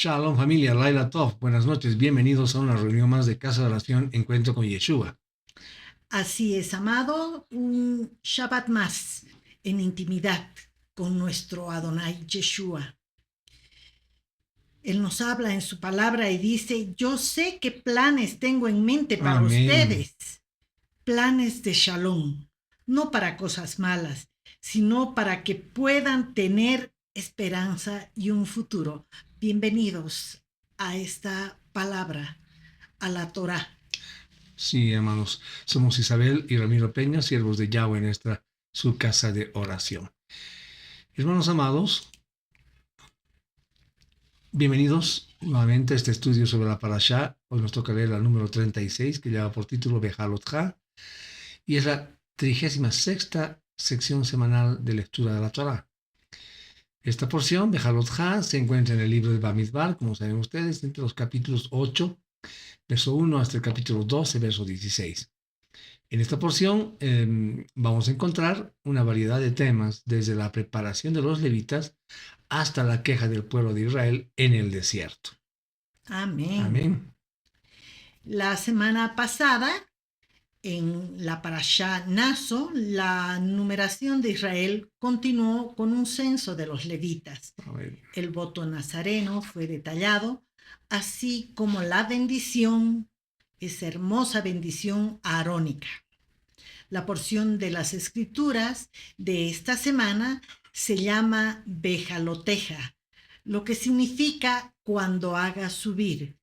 Shalom familia, Laila Tov, buenas noches, bienvenidos a una reunión más de Casa de Oración, Encuentro con Yeshua. Así es, amado, un Shabbat más en intimidad con nuestro Adonai Yeshua. Él nos habla en su palabra y dice, yo sé qué planes tengo en mente para Amén. ustedes, planes de shalom, no para cosas malas, sino para que puedan tener esperanza y un futuro. Bienvenidos a esta palabra, a la Torá. Sí, hermanos, somos Isabel y Ramiro Peña, siervos de Yahweh en su casa de oración. Hermanos amados, bienvenidos nuevamente a este estudio sobre la Parashá. Hoy nos toca leer la número 36, que lleva por título Bejalotja, y es la 36ª sección semanal de lectura de la Torá. Esta porción, Bejalotja, se encuentra en el libro de Bamidbar, como saben ustedes, entre los capítulos 8, verso 1 hasta el capítulo 12, verso 16. En esta porción vamos a encontrar una variedad de temas, desde la preparación de los levitas hasta la queja del pueblo de Israel en el desierto. Amén. Amén. La semana pasada, en la Parashá Naso, la numeración de Israel continuó con un censo de los levitas. Amén. El voto nazareno fue detallado, así como la bendición, esa hermosa bendición arónica. La porción de las escrituras de esta semana se llama Bejaloteja, lo que significa cuando haga subir,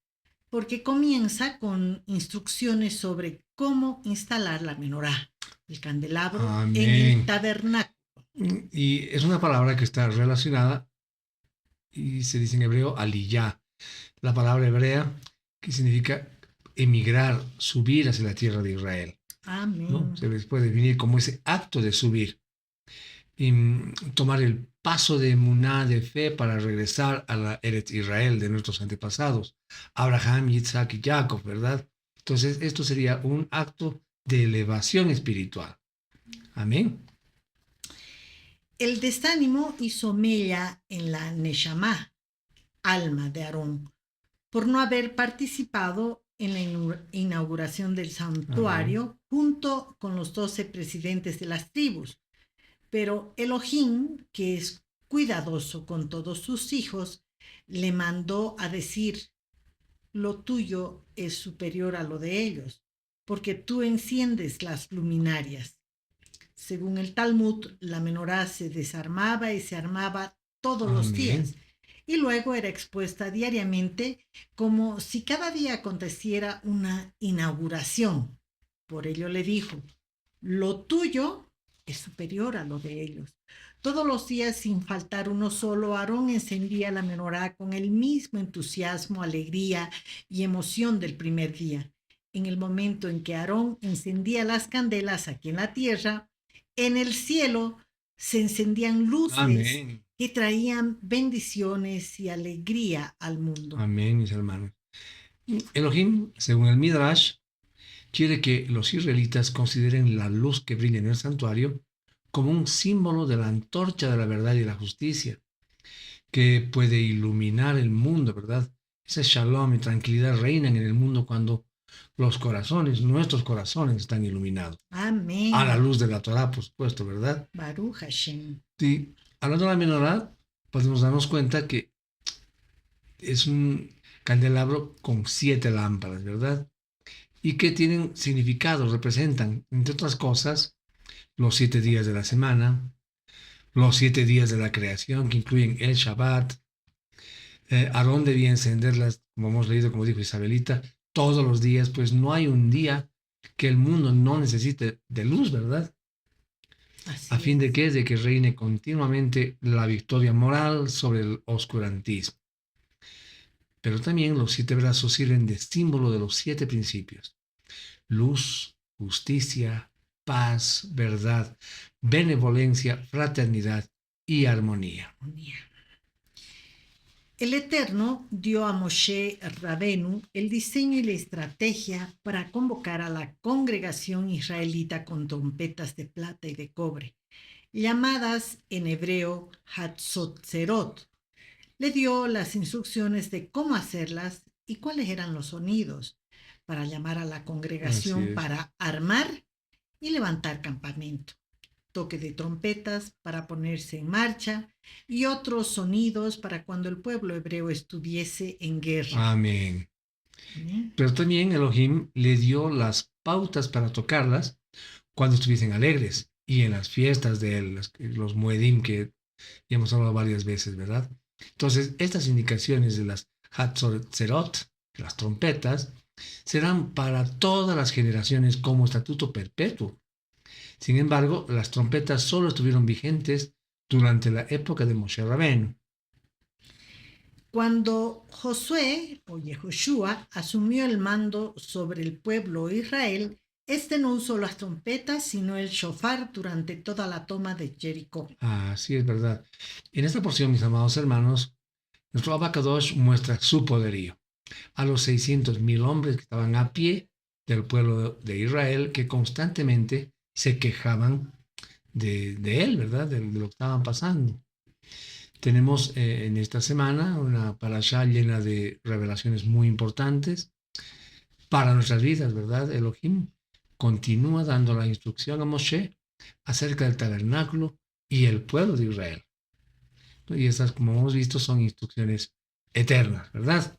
porque comienza con instrucciones sobre cómo instalar la menorá, el candelabro, en el Amén. tabernáculo. Y es una palabra que está relacionada y se dice en hebreo aliyá, la palabra hebrea que significa emigrar, subir hacia la tierra de Israel, ¿no? Amén. Se les puede definir como ese acto de subir. Y tomar el paso de emuná, de fe, para regresar a la Eretz Israel de nuestros antepasados, Abraham, Isaac y Jacob, ¿verdad? Entonces, esto sería un acto de elevación espiritual. Amén. El desánimo hizo mella en la Neshama, alma de Aarón, por no haber participado en la inauguración del Amén. santuario junto con los 12 presidentes de las tribus. Pero Elohim, que es cuidadoso con todos sus hijos, le mandó a decir, lo tuyo es superior a lo de ellos, porque tú enciendes las luminarias. Según el Talmud, la menorá se desarmaba y se armaba todos los Amén. días y luego era expuesta diariamente como si cada día aconteciera una inauguración. Por ello le dijo, lo tuyo es superior a lo de ellos. Todos los días, sin faltar uno solo, Aarón encendía la menorá con el mismo entusiasmo, alegría y emoción del primer día. En el momento en que Aarón encendía las candelas aquí en la tierra, en el cielo se encendían luces Amén. que traían bendiciones y alegría al mundo. Amén, mis hermanos. Elohim, según el Midrash, quiere que los israelitas consideren la luz que brilla en el santuario como un símbolo de la antorcha de la verdad y la justicia, que puede iluminar el mundo, ¿verdad? Ese shalom y tranquilidad reinan en el mundo cuando los corazones, nuestros corazones, están iluminados. A la Amén. luz de la Torah, por supuesto, ¿verdad? Baruch Hashem. Y hablando de la menorá, podemos darnos cuenta que es un candelabro con 7 lámparas, ¿verdad? Y que tienen significado, representan, entre otras cosas, los 7 días de la semana, los 7 días de la creación, que incluyen el Shabbat. Aarón debía encenderlas, como hemos leído, como dijo Isabelita, todos los días, pues no hay un día que el mundo no necesite de luz, ¿verdad? A Así fin de es. que reine continuamente la victoria moral sobre el oscurantismo. Pero también los 7 brazos sirven de símbolo de los 7 principios: luz, justicia, paz, verdad, benevolencia, fraternidad y armonía. El Eterno dio a Moshe Rabenu el diseño y la estrategia para convocar a la congregación israelita con trompetas de plata y de cobre, llamadas en hebreo Hatzotzerot. Le dio las instrucciones de cómo hacerlas y cuáles eran los sonidos para llamar a la Así congregación es. para armar y levantar campamento, toque de trompetas para ponerse en marcha y otros sonidos para cuando el pueblo hebreo estuviese en guerra. Amén. Amén. Pero también Elohim le dio las pautas para tocarlas cuando estuviesen alegres y en las fiestas de los Moedim que ya hemos hablado varias veces, ¿verdad? Entonces, estas indicaciones de las Hatzorot, las trompetas, serán para todas las generaciones como estatuto perpetuo. Sin embargo, las trompetas solo estuvieron vigentes durante la época de Moshe Rabbeinu. Cuando Josué o Yehoshua asumió el mando sobre el pueblo de Israel, este no usó las trompetas, sino el shofar durante toda la toma de Jericó. Así es verdad. En esta porción, mis amados hermanos, nuestro Abacadosh muestra su poderío a los 600,000 hombres que estaban a pie del pueblo de Israel que constantemente se quejaban de él, ¿verdad? De lo que estaban pasando. Tenemos en esta semana una parashá llena de revelaciones muy importantes para nuestras vidas, ¿verdad? Elohim continúa dando la instrucción a Moshe acerca del tabernáculo y el pueblo de Israel. Y estas, como hemos visto, son instrucciones eternas, ¿verdad?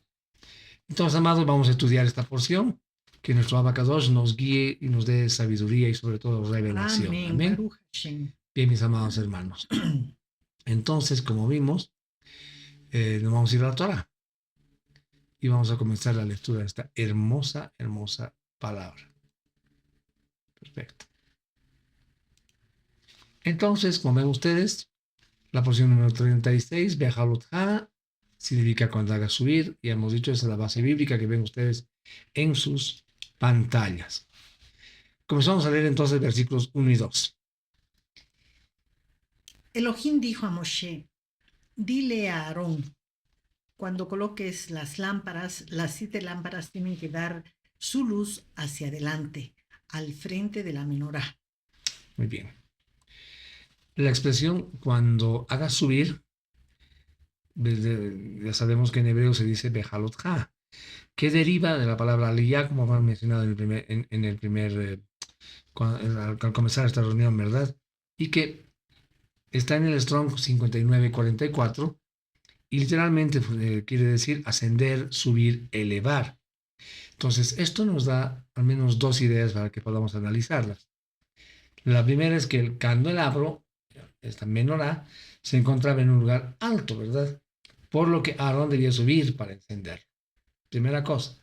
Entonces, amados, vamos a estudiar esta porción. Que nuestro Abacadosh nos guíe y nos dé sabiduría y sobre todo revelación. Amén. Amén. Baruch Hashem. Bien, mis amados hermanos. Entonces, como vimos, nos vamos a ir a la Torah y vamos a comenzar la lectura de esta hermosa, hermosa palabra. Perfecto. Entonces, como ven ustedes, la porción número 36, Bejalotha, significa cuando haga subir, y hemos dicho, esa es la base bíblica que ven ustedes en sus pantallas. Comenzamos a leer entonces versículos 1 y 2. Elohim dijo a Moshe, dile a Aarón, cuando coloques las lámparas, las 7 lámparas tienen que dar su luz hacia adelante, al frente de la menorá. Muy bien. La expresión cuando haga subir, ya sabemos que en hebreo se dice Bejalotha, que deriva de la palabra aliyah, como hemos mencionado en el primer al comenzar esta reunión, ¿verdad? Y que está en el Strong 5944 y literalmente quiere decir ascender, subir, elevar. Entonces, esto nos da al menos dos ideas para que podamos analizarlas. La primera es que el candelabro, esta menorá, se encontraba en un lugar alto, ¿verdad? Por lo que Aarón debía subir para encender. Primera cosa.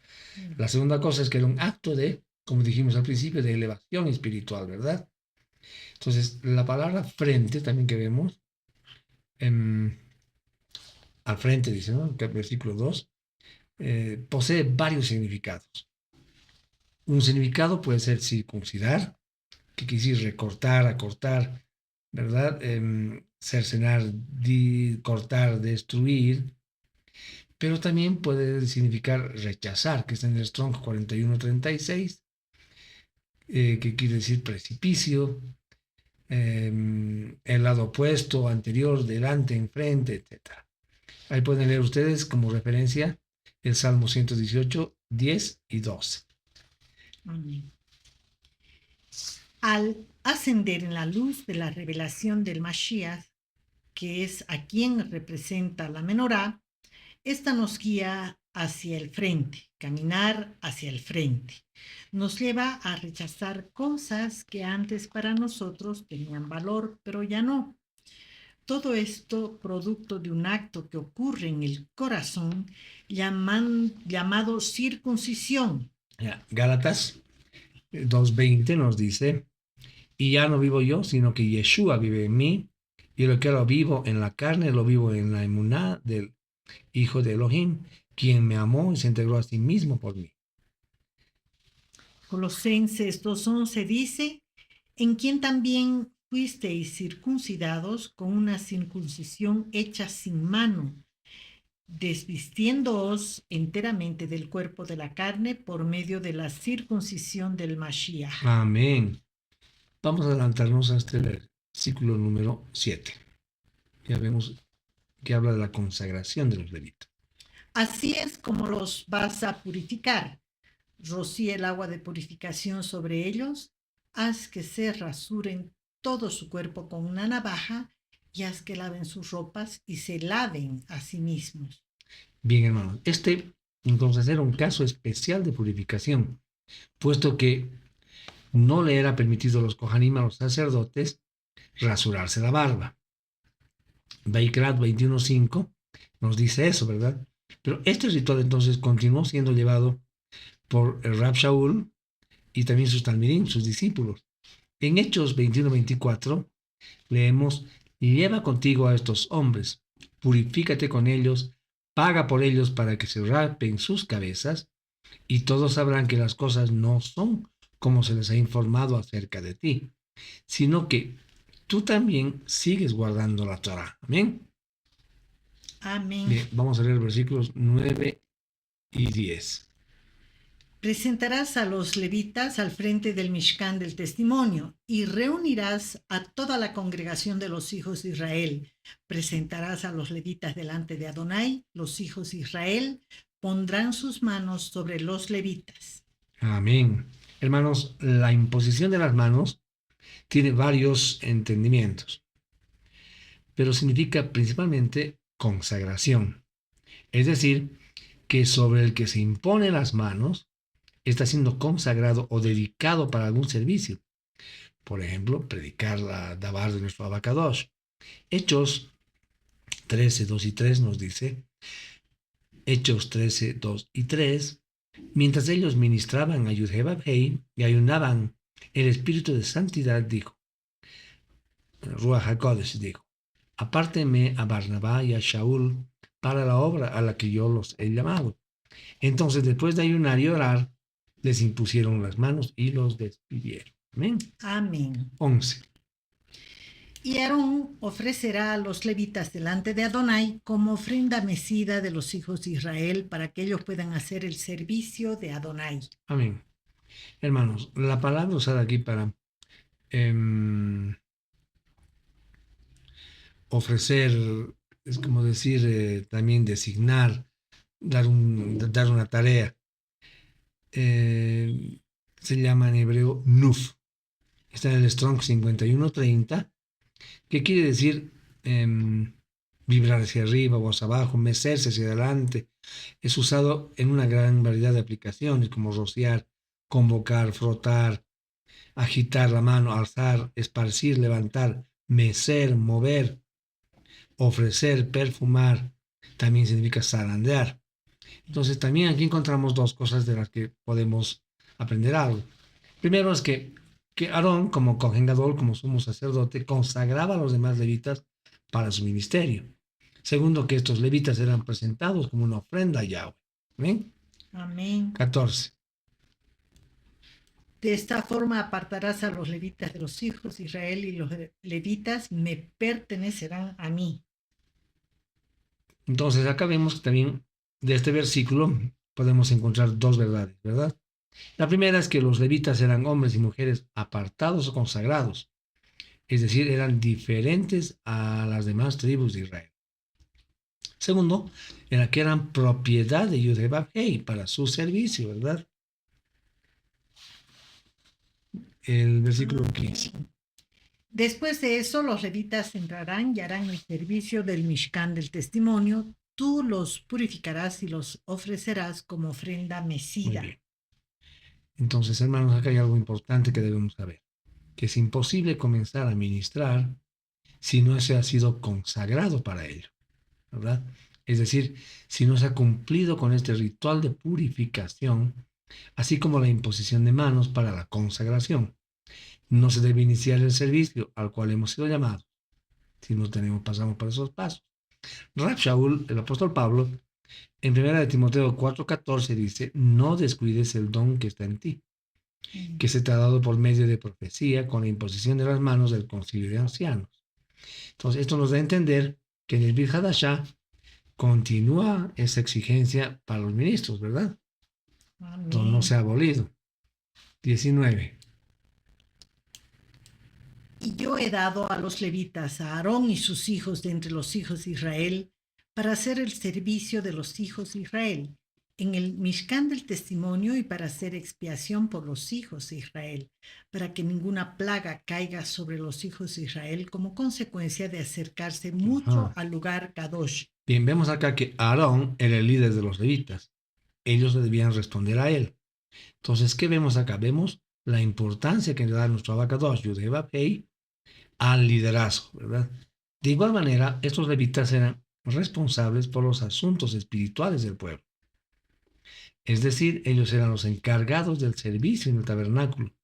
La segunda cosa es que era un acto de, como dijimos al principio, de elevación espiritual, ¿verdad? Entonces, la palabra frente también que vemos, al frente dice, ¿no? El versículo 2, posee varios significados. Un significado puede ser circuncidar, que quiere decir recortar, acortar, ¿verdad? Cercenar, cortar, destruir, pero también puede significar rechazar, que está en el Strong 4136, que quiere decir precipicio, el lado opuesto, anterior, delante, enfrente, etc. Ahí pueden leer ustedes como referencia el Salmo 118, 10 y 12. Amén. Al ascender en la luz de la revelación del Mashiach, que es a quien representa la menorá, esta nos guía hacia el frente, caminar hacia el frente. Nos lleva a rechazar cosas que antes para nosotros tenían valor, pero ya no. Todo esto producto de un acto que ocurre en el corazón llamado circuncisión. Gálatas 2:20 nos dice, y ya no vivo yo, sino que Yeshua vive en mí, y lo que lo vivo en la carne, lo vivo en la emuná del Hijo de Elohim, quien me amó y se integró a sí mismo por mí. Colosenses 2:11 dice, en quien también fuisteis circuncidados con una circuncisión hecha sin mano, desvistiéndoos enteramente del cuerpo de la carne por medio de la circuncisión del Mashiach. Amén. Vamos a adelantarnos a este versículo número 7. Ya vemos que habla de la consagración de los levitas. Así es como los vas a purificar. Rocía el agua de purificación sobre ellos, haz que se rasuren todo su cuerpo con una navaja y haz que laven sus ropas y se laven a sí mismos. Bien, hermanos, este entonces era un caso especial de purificación, puesto que no le era permitido a los Kohanim, a los sacerdotes, rasurarse la barba. Baikrat 21.5 nos dice eso, ¿verdad? Pero este ritual entonces continuó siendo llevado por el Rab Shaul y también sus talmidim, sus discípulos. En Hechos 21:24 leemos: lleva contigo a estos hombres, purifícate con ellos, paga por ellos para que se rapen sus cabezas, y todos sabrán que las cosas no son como se les ha informado acerca de ti, sino que tú también sigues guardando la Torah. Amén. Amén. Bien, vamos a leer versículos 9 y 10. Presentarás a los levitas al frente del Mishkan del Testimonio y reunirás a toda la congregación de los hijos de Israel. Presentarás a los levitas delante de Adonai. Los hijos de Israel pondrán sus manos sobre los levitas. Amén. Hermanos, la imposición de las manos tiene varios entendimientos, pero significa principalmente consagración. Es decir, que sobre el que se impone las manos está siendo consagrado o dedicado para algún servicio. Por ejemplo, predicar la Dabar de nuestro Abacadosh. Hechos 13, 2 y 3 nos dice, Hechos 13, 2 y 3, mientras ellos ministraban a Yud-Heh-Vav-Hei y ayunaban, el Espíritu de Santidad dijo, Ruach HaKodesh dijo, apárteme a Barnabá y a Shaul para la obra a la que yo los he llamado. Entonces, después de ayunar y orar, les impusieron las manos y los despidieron. Amén. Amén. 11. Y Aarón ofrecerá a los levitas delante de Adonai como ofrenda mecida de los hijos de Israel para que ellos puedan hacer el servicio de Adonai. Amén. Hermanos, la palabra usada aquí para ofrecer, es como decir, también designar, dar una tarea. Se llama en hebreo nuf. Está en el Strong 5130, que quiere decir vibrar hacia arriba o hacia abajo, mecerse hacia adelante. Es usado en una gran variedad de aplicaciones, como rociar, convocar, frotar, agitar la mano, alzar, esparcir, levantar, mecer, mover, ofrecer, perfumar. También significa zarandear. Entonces también aquí encontramos dos cosas de las que podemos aprender algo. Primero es que Aarón, como Kohen Gadol, como sumo sacerdote, consagraba a los demás levitas para su ministerio. Segundo, que estos levitas eran presentados como una ofrenda a Yahweh. ¿Amén? Amén. 14. De esta forma apartarás a los levitas de los hijos de Israel y los levitas me pertenecerán a mí. Entonces acá vemos que también de este versículo podemos encontrar dos verdades, ¿verdad? La primera es que los levitas eran hombres y mujeres apartados o consagrados, es decir, eran diferentes a las demás tribus de Israel. Segundo, era que eran propiedad de Yud-Heh-Vav-Hei para su servicio, ¿verdad? El versículo 15. Después de eso, los levitas entrarán y harán el servicio del Mishkan del Testimonio. Tú los purificarás y los ofrecerás como ofrenda mecida. Muy bien. Entonces, hermanos, acá hay algo importante que debemos saber, que es imposible comenzar a ministrar si no se ha sido consagrado para ello, ¿verdad? Es decir, si no se ha cumplido con este ritual de purificación, así como la imposición de manos para la consagración. No se debe iniciar el servicio al cual hemos sido llamados si no pasamos por esos pasos. Rab Shaul, el apóstol Pablo, en 1 de Timoteo 4:14 dice, no descuides el don que está en ti, que se te ha dado por medio de profecía con la imposición de las manos del concilio de ancianos. Entonces, esto nos da a entender que en el Brit Hadashah continúa esa exigencia para los ministros, ¿verdad? Entonces, no se ha abolido. 19. Y yo he dado a los levitas, a Aarón y sus hijos de entre los hijos de Israel, para hacer el servicio de los hijos de Israel en el Mishkan del Testimonio y para hacer expiación por los hijos de Israel, para que ninguna plaga caiga sobre los hijos de Israel como consecuencia de acercarse mucho Ajá. al lugar Kadosh. Bien, vemos acá que Aarón era el líder de los levitas. Ellos le debían responder a él. Entonces, ¿qué vemos acá? Vemos la importancia que le da nuestro abacados, Yudhebabhei, al liderazgo, ¿verdad? De igual manera, estos levitas eran responsables por los asuntos espirituales del pueblo. Es decir, ellos eran los encargados del servicio en el tabernáculo,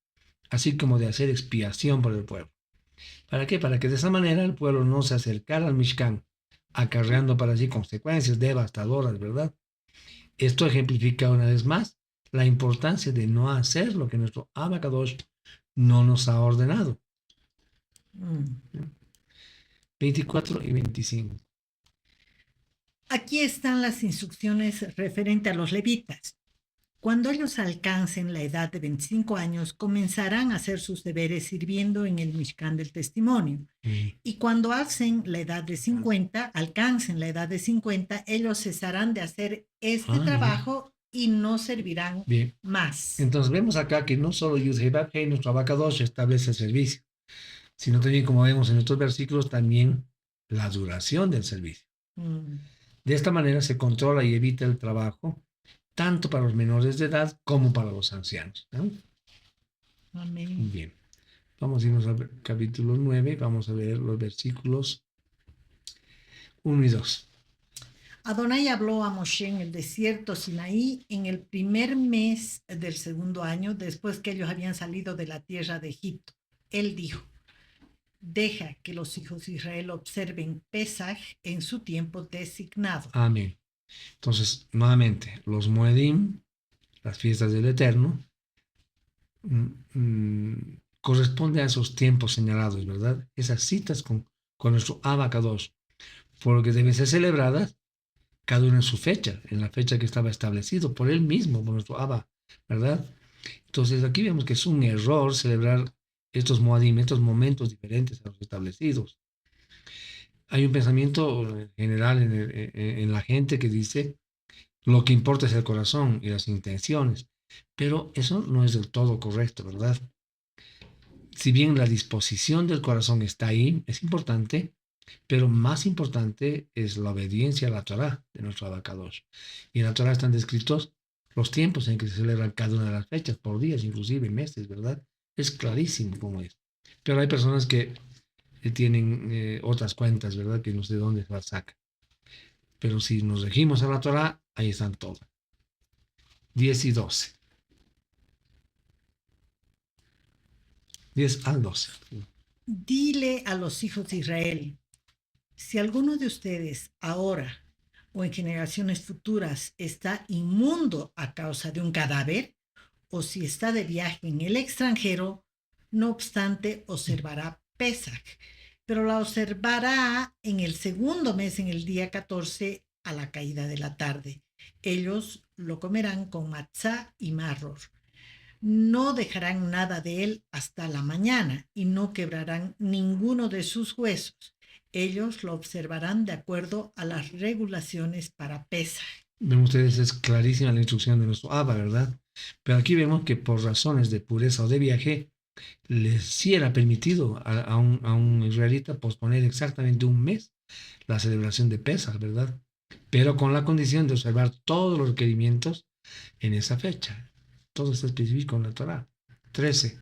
así como de hacer expiación por el pueblo. ¿Para qué? Para que de esa manera el pueblo no se acercara al Mishkan, acarreando para sí consecuencias devastadoras, ¿verdad? Esto ejemplifica una vez más la importancia de no hacer lo que nuestro Abacadosh no nos ha ordenado. Mm. 24 y 25. Aquí están las instrucciones referente a los levitas. Cuando ellos alcancen la edad de 25 años, comenzarán a hacer sus deberes sirviendo en el Mishkan del Testimonio. Y cuando alcancen la edad de 50, ellos cesarán de hacer este trabajo y no servirán Bien. más. Entonces vemos acá que no solo Yud-Heh-Vav-Heh, nuestro Abacadosh, establece el servicio, sino también, como vemos en estos versículos, también la duración del servicio. De esta manera se controla y evita el trabajo tanto para los menores de edad como para los ancianos, ¿no? Amén. Bien, vamos a irnos al capítulo 9, vamos a ver los versículos 1 y 2. Adonai habló a Moshe en el desierto Sinaí en el primer mes del segundo año, después que ellos habían salido de la tierra de Egipto. Él dijo: deja que los hijos de Israel observen Pesaj en su tiempo designado. Amén. Entonces, nuevamente, los Moedim, las fiestas del Eterno, corresponden a esos tiempos señalados, ¿verdad? Esas citas con nuestro Abacados, por lo que deben ser celebradas cada una en su fecha, en la fecha que estaba establecido por él mismo, por nuestro Abba, ¿verdad? Entonces aquí vemos que es un error celebrar estos Moadim, estos momentos diferentes a los establecidos. Hay un pensamiento general en la gente que dice lo que importa es el corazón y las intenciones, pero eso no es del todo correcto, ¿verdad? Si bien la disposición del corazón está ahí, es importante, pero más importante es la obediencia a la Torah de nuestro Abacadosh. Y en la Torah están descritos los tiempos en que se celebran cada una de las fechas, por días, inclusive meses, ¿verdad? Es clarísimo cómo es. Pero hay personas que tienen otras cuentas, ¿verdad? Que no sé de dónde se las sacan. Pero si nos regimos a la Torah, ahí están todas. 10 y 12. 10 al 12. Dile a los hijos de Israel: si alguno de ustedes ahora o en generaciones futuras está inmundo a causa de un cadáver, o si está de viaje en el extranjero, no obstante observará Pesaj, pero la observará en el segundo mes, en el día 14 a la caída de la tarde. Ellos lo comerán con matzá y marror. No dejarán nada de él hasta la mañana y no quebrarán ninguno de sus huesos. Ellos lo observarán de acuerdo a las regulaciones para Pesaj. Ven ustedes, es clarísima la instrucción de nuestro Abba, ¿verdad? Pero aquí vemos que por razones de pureza o de viaje, les sí era permitido a un israelita posponer exactamente un mes la celebración de Pesaj, ¿verdad? Pero con la condición de observar todos los requerimientos en esa fecha. Todo está específico en la Torah. 13.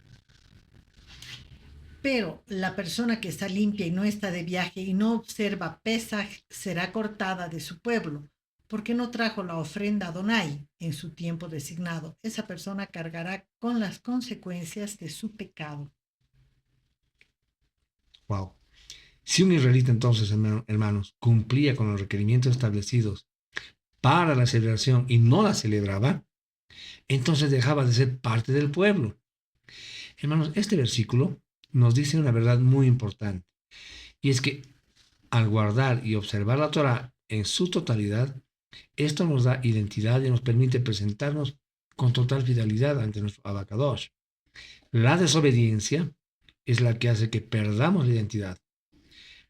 Pero la persona que está limpia y no está de viaje y no observa Pesaj será cortada de su pueblo, porque no trajo la ofrenda a Adonai en su tiempo designado. Esa persona cargará con las consecuencias de su pecado. Wow. Si un israelita entonces, hermanos, cumplía con los requerimientos establecidos para la celebración y no la celebraba, entonces dejaba de ser parte del pueblo. Hermanos, este versículo nos dice una verdad muy importante, y es que al guardar y observar la Torah en su totalidad, esto nos da identidad y nos permite presentarnos con total fidelidad ante nuestro Abacadosh. La desobediencia es la que hace que perdamos la identidad.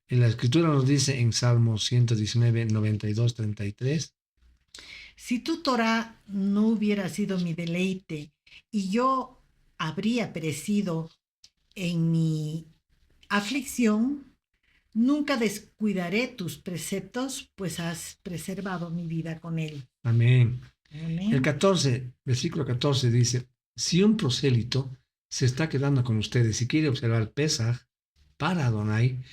En la escritura nos dice en Salmos 119, 92, 33. Si tu Torah no hubiera sido mi deleite y yo habría perecido en mi aflicción, nunca descuidaré tus preceptos, pues has preservado mi vida con él. Amén. El Amén. 14, versículo 14 dice, si un prosélito se está quedando con ustedes y quiere observar Pesaj para Adonai,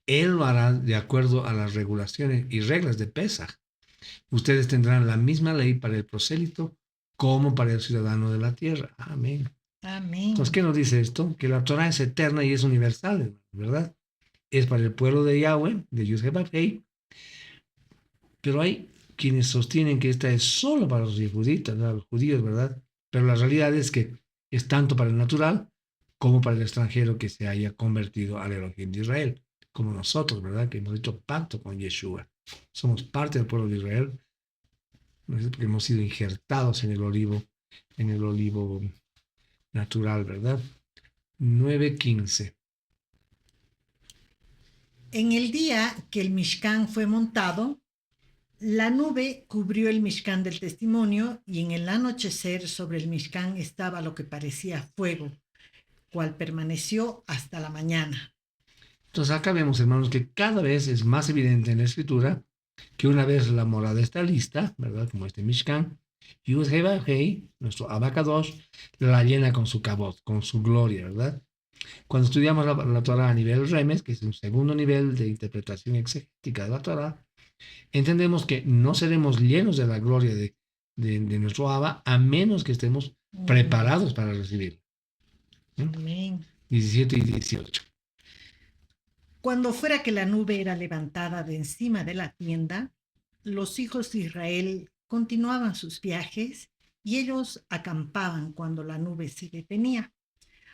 él lo hará de acuerdo a las regulaciones y reglas de Pesaj. Ustedes tendrán la misma ley para el prosélito como para el ciudadano de la tierra. Amén. Amén. Entonces, ¿qué nos dice esto? Que la Torah es eterna y es universal, ¿verdad? Es para el pueblo de Yahweh, de Yud-Heh-Vav-Hei, pero hay quienes sostienen que esta es solo para los judíos, los judíos, ¿verdad? Pero la realidad es que es tanto para el natural como para el extranjero que se haya convertido al Elohim de Israel, como nosotros, ¿verdad? Que hemos hecho pacto con Yeshua. Somos parte del pueblo de Israel, ¿no? Porque hemos sido injertados en el olivo natural, ¿verdad? 9:15. En el día que el Mishkan fue montado, la nube cubrió el Mishkan del testimonio y en el anochecer sobre el Mishkan estaba lo que parecía fuego, cual permaneció hasta la mañana. Entonces acá vemos, hermanos, que cada vez es más evidente en la escritura que una vez la morada está lista, ¿verdad? Como este Mishkan, Yud-Heh-Vav-Hei, nuestro Abacadosh, la llena con su kabod, con su gloria, ¿verdad? Cuando estudiamos la Torah a nivel Remes, que es un segundo nivel de interpretación exegética de la Torah, entendemos que no seremos llenos de la gloria de nuestro Abba a menos que estemos preparados para recibirlo. Amén. 17 y 18. Cuando fuera que la nube era levantada de encima de la tienda, los hijos de Israel continuaban sus viajes y ellos acampaban cuando la nube se detenía.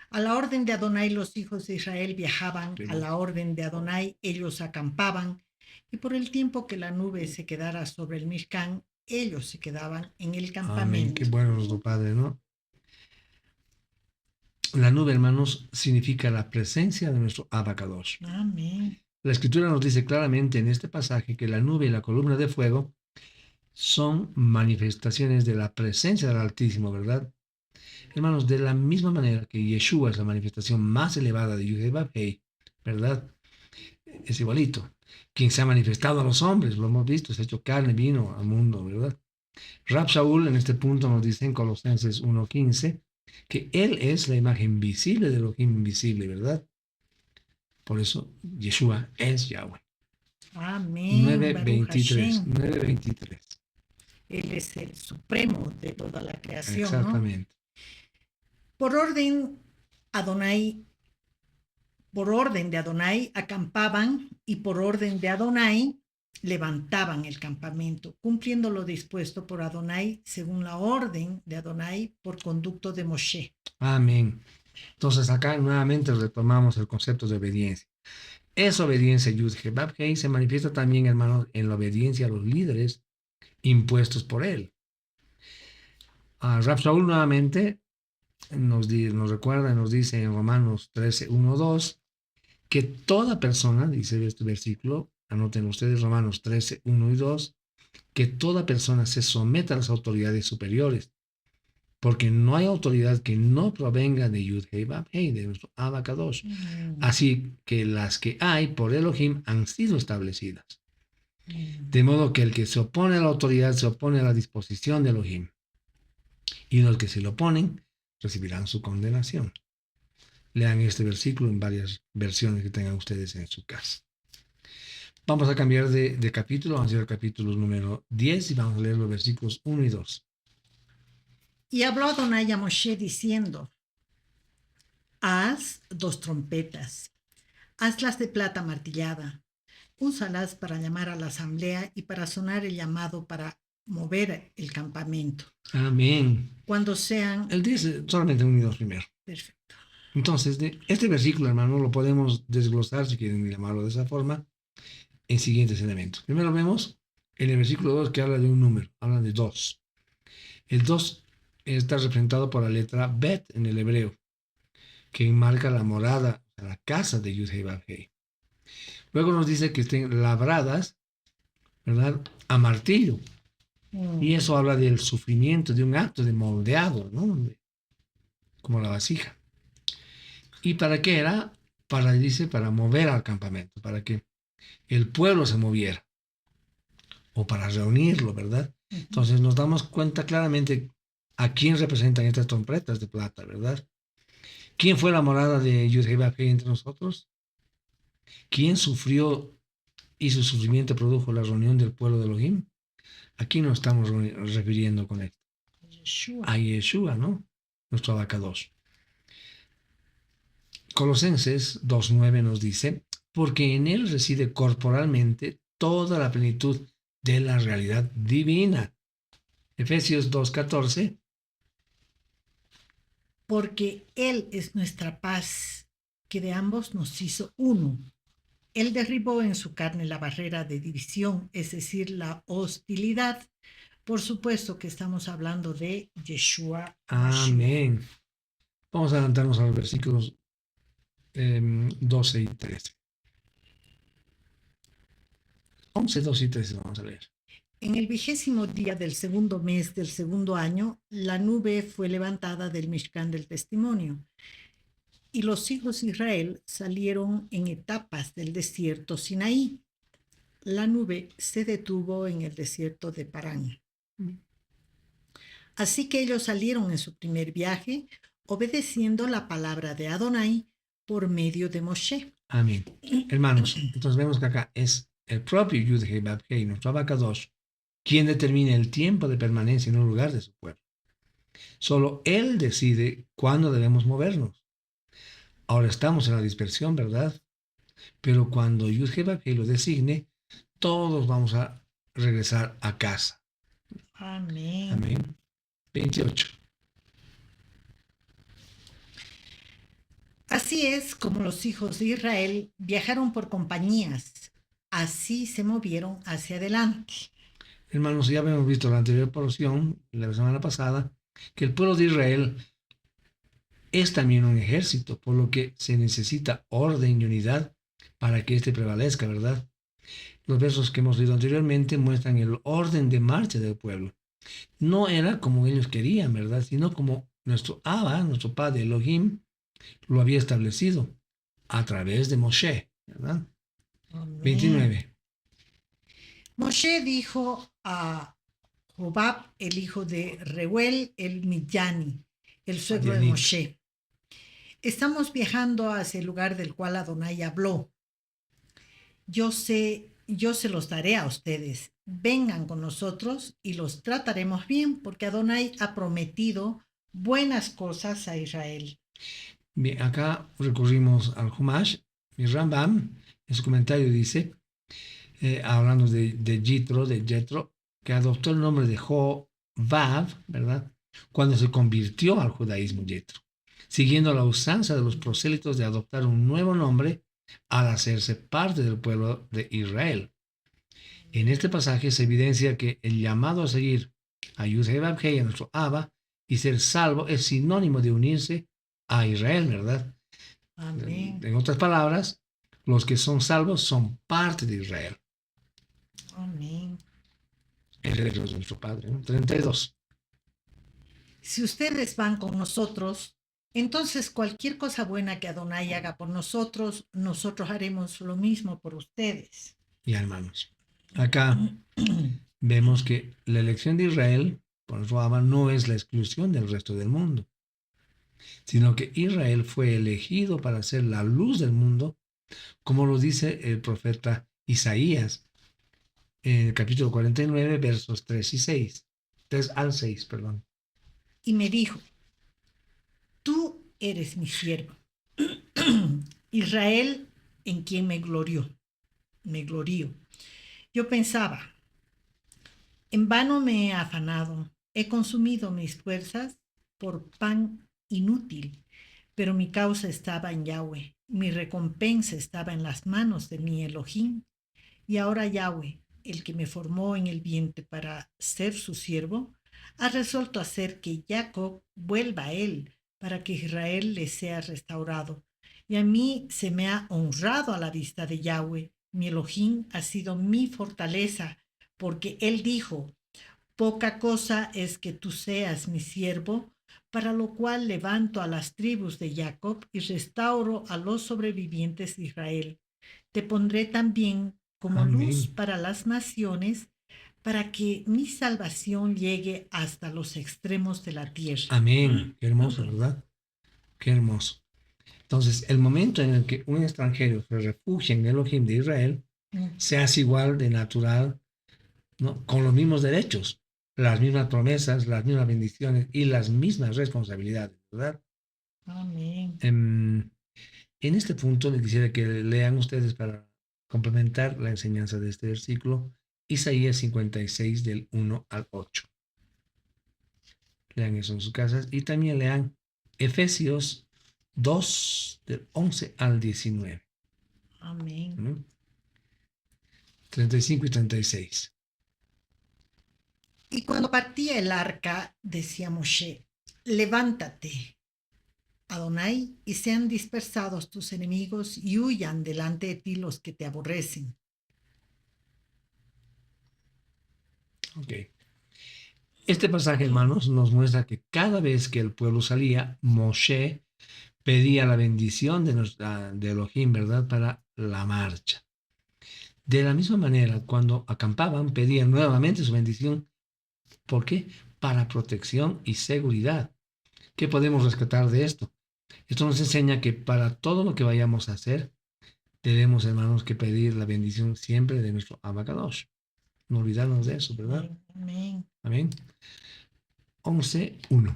A la orden de Adonai los hijos de Israel viajaban, a la orden de Adonai ellos acampaban, y por el tiempo que la nube se quedara sobre el Mishkan, ellos se quedaban en el Amén. campamento. Qué bueno nuestro Padre, ¿no? La nube, hermanos, significa la presencia de nuestro Abacadosh. Amén. La escritura nos dice claramente en este pasaje que la nube y la columna de fuego son manifestaciones de la presencia del Altísimo, ¿verdad? Hermanos, de la misma manera que Yeshua es la manifestación más elevada de Yud-Heh-Vav-Hei, ¿verdad? Es igualito. Quien se ha manifestado a los hombres, lo hemos visto, se ha hecho carne, vino al mundo, ¿verdad? Rab Shaul en este punto nos dice en Colosenses 1:15 que él es la imagen visible de lo invisible, ¿verdad? Por eso Yeshua es Yahweh. Amén. 9:23. 9:23. Él es el supremo de toda la creación. Exactamente. ¿No? Por orden de Adonai acampaban y por orden de Adonai levantaban el campamento, cumpliendo lo dispuesto por Adonai según la orden de Adonai por conducto de Moshe. Amén. Entonces acá nuevamente retomamos el concepto de obediencia. Esa obediencia Yud-Heh-Vav-Hei se manifiesta también, hermanos, en la obediencia a los líderes impuestos por él. Rab Shaul nuevamente nos recuerda, nos dice en Romanos 13:1-2 que toda persona, dice este versículo, anoten ustedes Romanos 13:1-2, que toda persona se someta a las autoridades superiores, porque no hay autoridad que no provenga de Yud-Heh-Vav-Hei, de nuestro Abacadosh. Así que las que hay por Elohim han sido establecidas. De modo que el que se opone a la autoridad se opone a la disposición de Elohim. Y los que se le oponen recibirán su condenación. Lean este versículo en varias versiones que tengan ustedes en su casa. Vamos a cambiar de capítulo, vamos a ir al capítulo número 10 y vamos a leer los versículos 1 y 2. Y habló Adonai a Moshe diciendo, haz 2 trompetas, hazlas de plata martillada, úsalas para llamar a la asamblea y para sonar el llamado para mover el campamento. Amén. Cuando sean... Él dice solamente 1 y 2 primero. Perfecto. Entonces, este versículo, hermano, lo podemos desglosar, si quieren llamarlo de esa forma, en siguientes elementos. Primero vemos en el versículo 2 que habla de un número, habla de 2. El 2 está representado por la letra Bet en el hebreo, que marca la morada, la casa de Yud-Heh-Vav-Hei. Luego nos dice que estén labradas, ¿verdad? A martillo. Y eso habla del sufrimiento, de un acto de moldeado, ¿no? Como la vasija. ¿Y para qué era? Dice, para mover al campamento, para que el pueblo se moviera, o para reunirlo, ¿verdad? Entonces nos damos cuenta claramente a quién representan estas trompetas de plata, ¿verdad? ¿Quién fue la morada de Yud-Heh entre nosotros? ¿Quién sufrió y su sufrimiento produjo la reunión del pueblo de Elohim? ¿A quién nos estamos refiriendo con esto? Yeshua. A Yeshua, ¿no? Nuestro abacados. Colosenses 2.9 nos dice, porque en él reside corporalmente toda la plenitud de la realidad divina. Efesios 2.14. Porque Él es nuestra paz, que de ambos nos hizo uno. Él derribó en su carne la barrera de división, es decir, la hostilidad. Por supuesto que estamos hablando de Yeshua. Amén. Vamos a adelantarnos a los versículos 12 y 13. 11, 12 y 13 vamos a leer. En el 20º día del segundo mes del segundo año, la nube fue levantada del Mishkan del Testimonio, y los hijos de Israel salieron en etapas del desierto Sinaí. La nube se detuvo en el desierto de Parán. Así que ellos salieron en su primer viaje, obedeciendo la palabra de Adonai por medio de Moshe. Amén. Hermanos, entonces vemos que acá es el propio Yud-Heh, nuestro abacados, quien determina el tiempo de permanencia en un lugar de su pueblo. Solo Él decide cuándo debemos movernos. Ahora estamos en la dispersión, ¿verdad? Pero cuando Yud-Heh lo designe, todos vamos a regresar a casa. Amén. Amén. 28. Así es como los hijos de Israel viajaron por compañías. Así se movieron hacia adelante. Hermanos, ya habíamos visto en la anterior porción, la semana pasada, que el pueblo de Israel es también un ejército, por lo que se necesita orden y unidad para que éste prevalezca, ¿verdad? Los versos que hemos leído anteriormente muestran el orden de marcha del pueblo. No era como ellos querían, ¿verdad? Sino como nuestro Abba, nuestro padre Elohim, lo había establecido a través de Moshe, ¿verdad? Amén. 29. Moshe dijo a Jobab, el hijo de Reuel, el Midiani, el suegro de Madianita. Moshe: estamos viajando hacia el lugar del cual Adonai habló. Yo se los daré a ustedes. Vengan con nosotros y los trataremos bien, porque Adonai ha prometido buenas cosas a Israel. Bien, acá recurrimos al Humash y Rambam en su comentario dice, hablando de Jethro, que adoptó el nombre de Jovav, ¿verdad? Cuando se convirtió al judaísmo Jethro, siguiendo la usanza de los prosélitos de adoptar un nuevo nombre al hacerse parte del pueblo de Israel. En este pasaje se evidencia que el llamado a seguir a Yud-Heh, a nuestro Abba, y ser salvo es sinónimo de unirse a Israel, ¿verdad? Amén. En otras palabras, los que son salvos son parte de Israel. Amén. El Dios de nuestro Padre, ¿no? 32. Si ustedes van con nosotros, entonces cualquier cosa buena que Adonai haga por nosotros, nosotros haremos lo mismo por ustedes. Ya, hermanos, acá vemos que la elección de Israel por nuestro Abba no es la exclusión del resto del mundo, sino que Israel fue elegido para ser la luz del mundo, como lo dice el profeta Isaías en el capítulo 49, versos 3 y 6. 3 al 6, perdón. Y me dijo: tú eres mi siervo, Israel, en quien me glorío. Yo pensaba: en vano me he afanado, he consumido mis fuerzas por pan inútil, pero mi causa estaba en Yahweh, mi recompensa estaba en las manos de mi Elohim. Y ahora Yahweh, el que me formó en el vientre para ser su siervo, ha resuelto hacer que Jacob vuelva a él, para que Israel le sea restaurado. y a mí se me ha honrado a la vista de Yahweh. Mi Elohim ha sido mi fortaleza, porque él dijo, poca cosa es que tú seas mi siervo, para lo cual levanto a las tribus de Jacob y restauro a los sobrevivientes de Israel. Te pondré también como luz Amén. para las naciones, para que mi salvación llegue hasta los extremos de la tierra. Amén. Qué hermoso, ¿verdad? Qué hermoso. Entonces, el momento en el que un extranjero se refugia en Elohim de Israel, se hace igual de natural, ¿no? Con los mismos derechos, las mismas promesas, las mismas bendiciones y las mismas responsabilidades, ¿verdad? Amén. En este punto les quisiera que lean ustedes para complementar la enseñanza de este versículo, Isaías 56 del 1 al 8. Lean eso en sus casas y también lean Efesios 2 del 11 al 19. Amén. 35 y 36. Y cuando partía el arca, decía Moshe, levántate, Adonai, y sean dispersados tus enemigos y huyan delante de ti los que te aborrecen. Ok. Este pasaje, hermanos, nos muestra que cada vez que el pueblo salía, Moshe pedía la bendición de Elohim, ¿verdad?, para la marcha. De la misma manera, cuando acampaban, pedían nuevamente su bendición. ¿Por qué? Para protección y seguridad. ¿Qué podemos rescatar de esto? Esto nos enseña que para todo lo que vayamos a hacer, debemos, hermanos, que pedir la bendición siempre de nuestro Abacadosh. No olvidarnos de eso, ¿verdad? Amén. Amén. 11:1.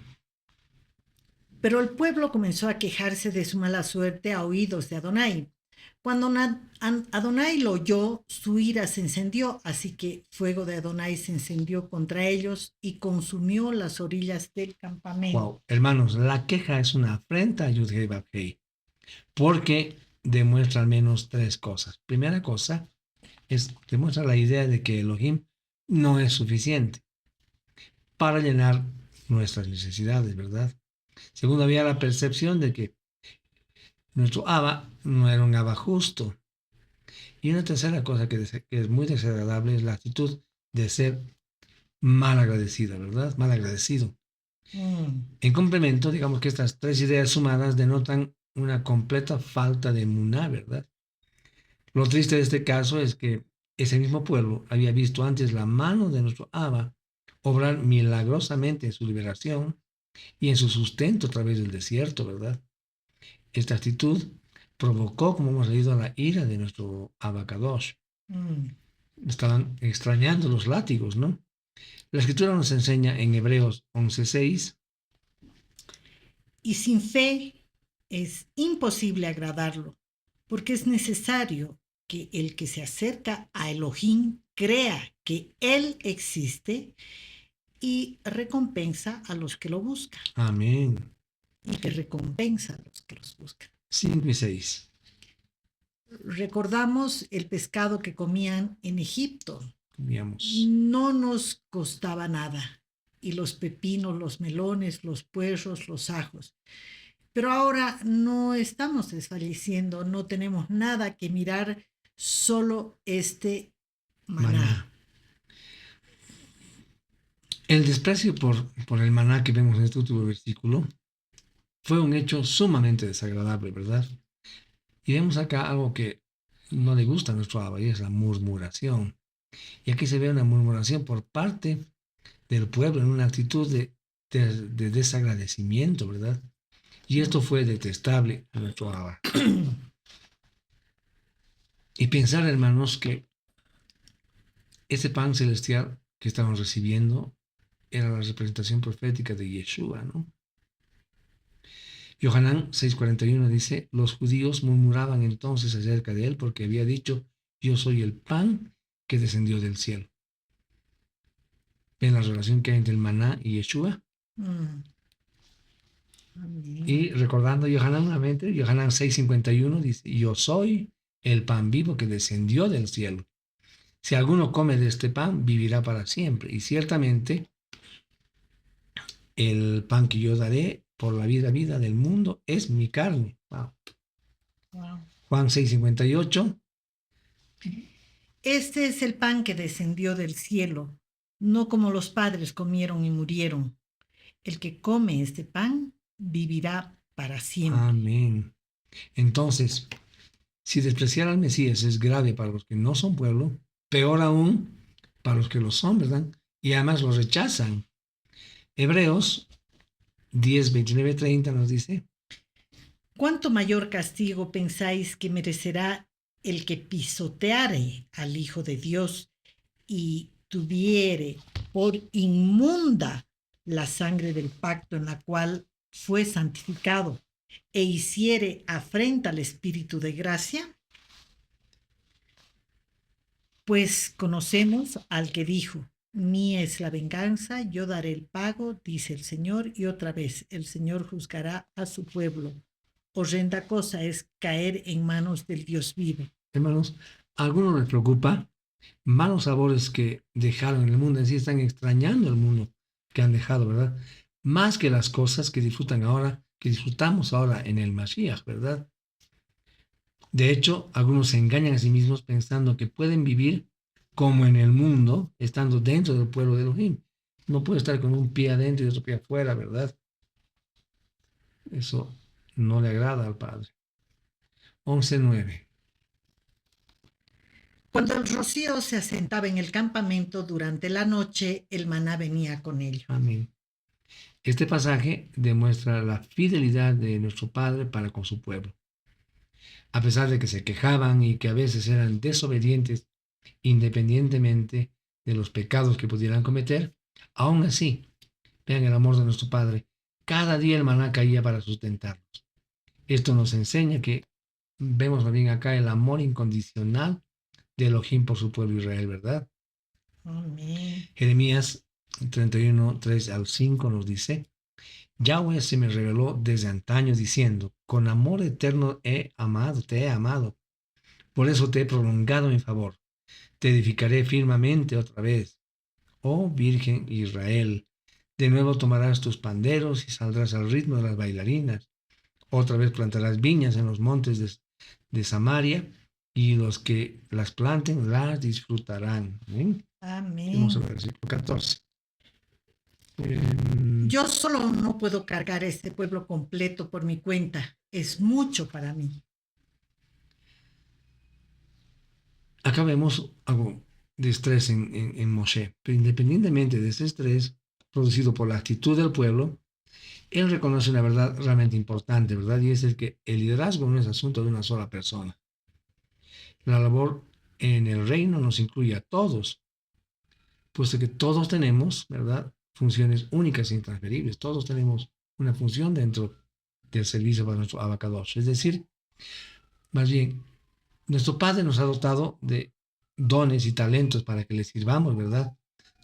Pero el pueblo comenzó a quejarse de su mala suerte a oídos de Adonai. Cuando Adonai lo oyó, su ira se encendió, así que fuego de Adonai se encendió contra ellos y consumió las orillas del campamento. Wow, hermanos, la queja es una afrenta a Yud-Heh Vav-Heh, porque demuestra al menos tres cosas. Primera cosa es demuestra la idea de que Elohim no es suficiente para llenar nuestras necesidades, ¿verdad? Segundo, había la percepción de que nuestro Abba no era un Abba justo. Y una tercera cosa que es muy desagradable es la actitud de ser mal agradecida, ¿verdad? Mal agradecido. En complemento, digamos que estas tres ideas sumadas denotan una completa falta de emuná, ¿verdad? Lo triste de este caso es que ese mismo pueblo había visto antes la mano de nuestro Abba obrar milagrosamente en su liberación y en su sustento a través del desierto, ¿verdad? Esta actitud provocó, como hemos leído, la ira de nuestro Abacadosh. Estaban extrañando los látigos, ¿no? La escritura nos enseña en Hebreos 11:6. Y sin fe es imposible agradarlo, porque es necesario que el que se acerca a Elohim crea que Él existe y recompensa a los que lo buscan. Amén. Y que recompensa a los que los buscan. 5 y 6. Recordamos el pescado que comían en Egipto. Veamos. No nos costaba nada. Y los pepinos, los melones, los puerros, los ajos. Pero ahora no estamos desfalleciendo, no tenemos nada que mirar, solo este maná. El desprecio por el maná que vemos en este último versículo fue un hecho sumamente desagradable, ¿verdad? Y vemos acá algo que no le gusta a nuestro Abba, y es la murmuración. Y aquí se ve una murmuración por parte del pueblo en una actitud de desagradecimiento, ¿verdad? Y esto fue detestable a nuestro Abba. Y pensar, hermanos, que ese pan celestial que estaban recibiendo era la representación profética de Yeshua, ¿no? Yohanan 6:41 dice, los judíos murmuraban entonces acerca de él porque había dicho, yo soy el pan que descendió del cielo. ¿Ven la relación que hay entre el maná y Yeshua? Y recordando Yohanan nuevamente, Yohanan 6:51 dice, yo soy el pan vivo que descendió del cielo. Si alguno come de este pan, vivirá para siempre. Y ciertamente, el pan que yo daré por la vida del mundo es mi carne. Wow. Wow. Juan 6:58. Este es el pan que descendió del cielo, no como los padres comieron y murieron. El que come este pan vivirá para siempre. Amén. Entonces, si despreciar al Mesías es grave para los que no son pueblo, peor aún para los que lo son, ¿verdad? Y además lo rechazan. Hebreos 10:29-30 nos dice, ¿Cuánto mayor castigo pensáis que merecerá el que pisoteare al Hijo de Dios y tuviere por inmunda la sangre del pacto en la cual fue santificado e hiciere afrenta al Espíritu de gracia? Pues conocemos al que dijo, mía es la venganza, yo daré el pago, dice el Señor, y otra vez el Señor juzgará a su pueblo. Horrenda cosa es caer en manos del Dios vivo. hermanos, a algunos les preocupa malos sabores que dejaron en el mundo, en sí están extrañando el mundo que han dejado, ¿verdad? Más que las cosas que disfrutan ahora, que disfrutamos ahora en el Mashiach, ¿verdad? De hecho, algunos se engañan a sí mismos pensando que pueden vivir como en el mundo, estando dentro del pueblo de Elohim. No puede estar con un pie adentro y otro pie afuera, ¿verdad? Eso no le agrada al Padre. 11:9. Cuando el rocío se asentaba en el campamento durante la noche, el maná venía con ello. Amén. Este pasaje demuestra la fidelidad de nuestro Padre para con su pueblo. A pesar de que se quejaban y que a veces eran desobedientes, independientemente de los pecados que pudieran cometer, aún así, vean el amor de nuestro Padre. Cada día el maná caía para sustentarlos. Esto nos enseña que vemos también acá el amor incondicional de Elohim por su pueblo Israel, ¿verdad? Amén. Jeremías 31:3-5 nos dice, Yahweh se me reveló desde antaño diciendo, con amor eterno te he amado, por eso te he prolongado mi favor, te edificaré firmemente otra vez, oh Virgen Israel, de nuevo tomarás tus panderos y saldrás al ritmo de las bailarinas, otra vez plantarás viñas en los montes de Samaria, y los que las planten las disfrutarán. ¿Bien? Vamos Amén. al versículo 14. Yo solo no puedo cargar este pueblo completo por mi cuenta. Es mucho para mí. Acá vemos algo de estrés en Moshe, pero independientemente de ese estrés producido por la actitud del pueblo, él reconoce una verdad realmente importante, ¿verdad? Y es el que el liderazgo no es asunto de una sola persona. La labor en el reino nos incluye a todos, puesto que todos tenemos, ¿verdad? Funciones únicas e intransferibles. Todos tenemos una función dentro del servicio para nuestro abacadosh. Es decir, más bien, nuestro Padre nos ha dotado de dones y talentos para que le sirvamos, ¿verdad?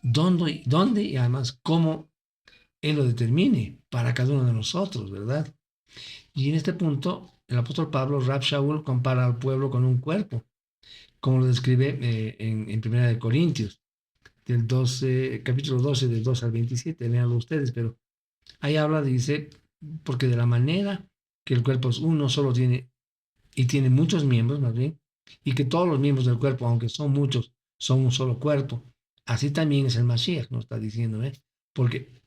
¿Dónde y además cómo Él lo determine para cada uno de nosotros, ¿verdad? Y en este punto, el apóstol Pablo, Rab Shaul, compara al pueblo con un cuerpo, como lo describe en Primera de Corintios, del 12, capítulo 12, del 2 al 27, léanlo ustedes, pero ahí habla, dice, porque de la manera que el cuerpo es uno, solo tiene, y tiene muchos miembros, más bien, y que todos los miembros del cuerpo, aunque son muchos, son un solo cuerpo. Así también es el Mashiach, nos está diciendo, ¿eh? Porque